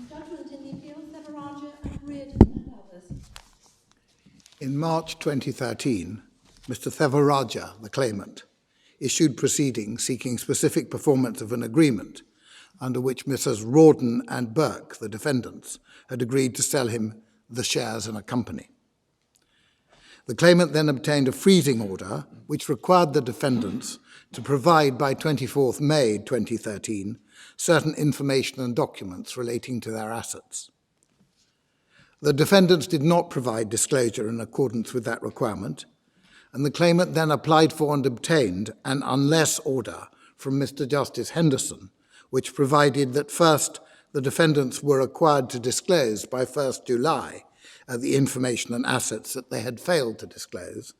Judgment in the appeal, Thevarajah and Riordan and others. In March 2013, Mr. Thevarajah, the claimant, issued proceedings seeking specific performance of an agreement under which Messrs. Riordan and Burke, the defendants, had agreed to sell him the shares in a company. The claimant then obtained a freezing order which required the defendants to provide by 24th May 2013 certain information and documents relating to their assets. The defendants did not provide disclosure in accordance with that requirement, and the claimant then applied for and obtained an unless order from Mr. Justice Henderson, which provided that first, the defendants were required to disclose by 1st July the information and assets that they had failed to disclose,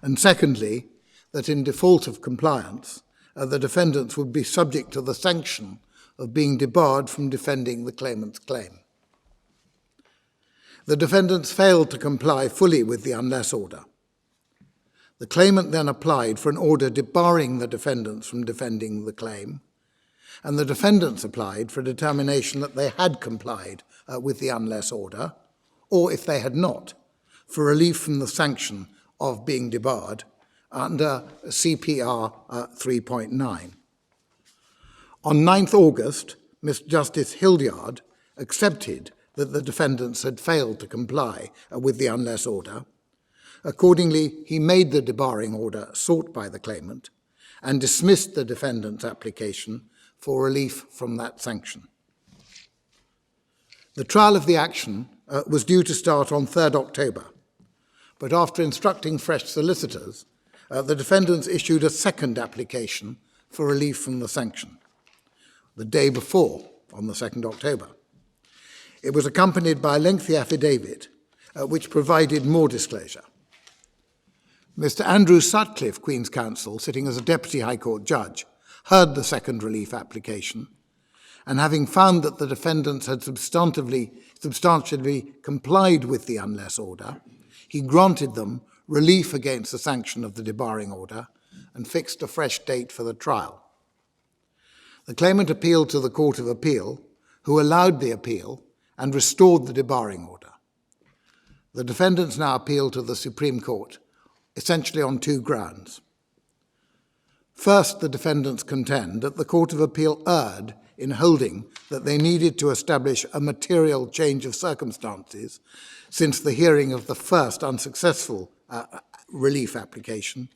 and secondly, that in default of compliance, the defendants would be subject to the sanction of being debarred from defending the claimant's claim. The defendants failed to comply fully with the unless order. The claimant then applied for an order debarring the defendants from defending the claim, and the defendants applied for a determination that they had complied with the unless order, or if they had not, for relief from the sanction of being debarred under CPR 3.9. On 9th August, Mr. Justice Hildyard accepted that the defendants had failed to comply with the unless order. Accordingly, he made the debarring order sought by the claimant and dismissed the defendant's application for relief from that sanction. The trial of the action was due to start on 3rd October, but after instructing fresh solicitors, the defendants issued a second application for relief from the sanction, the day before, on the 2nd October. It was accompanied by a lengthy affidavit which provided more disclosure. Mr. Andrew Sutcliffe, Queen's Counsel, sitting as a Deputy High Court judge, heard the second relief application, and having found that the defendants had substantially complied with the unless order, he granted them relief against the sanction of the debarring order and fixed a fresh date for the trial. The claimant appealed to the Court of Appeal, who allowed the appeal and restored the debarring order. The defendants now appeal to the Supreme Court, essentially on two grounds. First, the defendants contend that the Court of Appeal erred in holding that they needed to establish a material change of circumstances since the hearing of the first unsuccessful relief application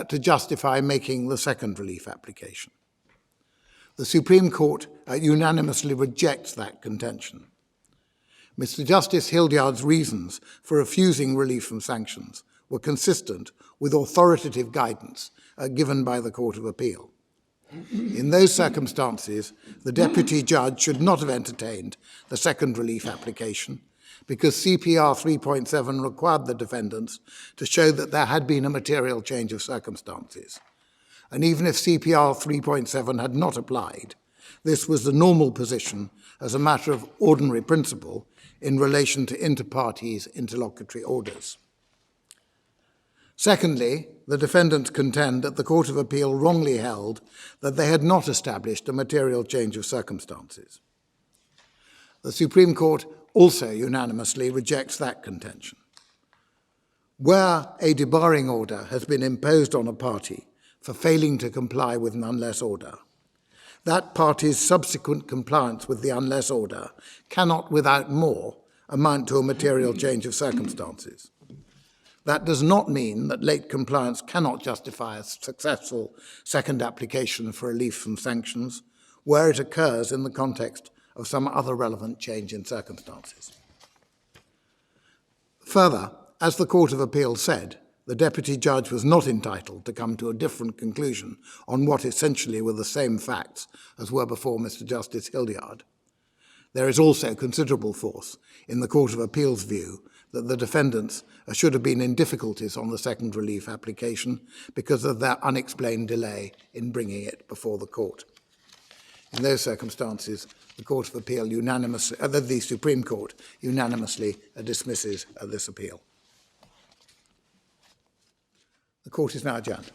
to justify making the second relief application. The Supreme Court unanimously rejects that contention. Mr. Justice Hildyard's reasons for refusing relief from sanctions were consistent with authoritative guidance given by the Court of Appeal. In those circumstances, the Deputy Judge should not have entertained the second relief application because CPR 3.7 required the defendants to show that there had been a material change of circumstances. And even if CPR 3.7 had not applied, this was the normal position as a matter of ordinary principle in relation to inter partes interlocutory orders. Secondly, the defendants contend that the Court of Appeal wrongly held that they had not established a material change of circumstances. The Supreme Court also unanimously rejects that contention. Where a debarring order has been imposed on a party for failing to comply with an unless order, that party's subsequent compliance with the unless order cannot, without more, amount to a material change of circumstances. That does not mean that late compliance cannot justify a successful second application for relief from sanctions where it occurs in the context of some other relevant change in circumstances. Further, as the Court of Appeal said, the Deputy Judge was not entitled to come to a different conclusion on what essentially were the same facts as were before Mr. Justice Hildyard. There is also considerable force in the Court of Appeal's view that the defendants should have been in difficulties on the second relief application because of their unexplained delay in bringing it before the court. In those circumstances, the Court of Appeal the Supreme Court unanimously dismisses this appeal. The court is now adjourned.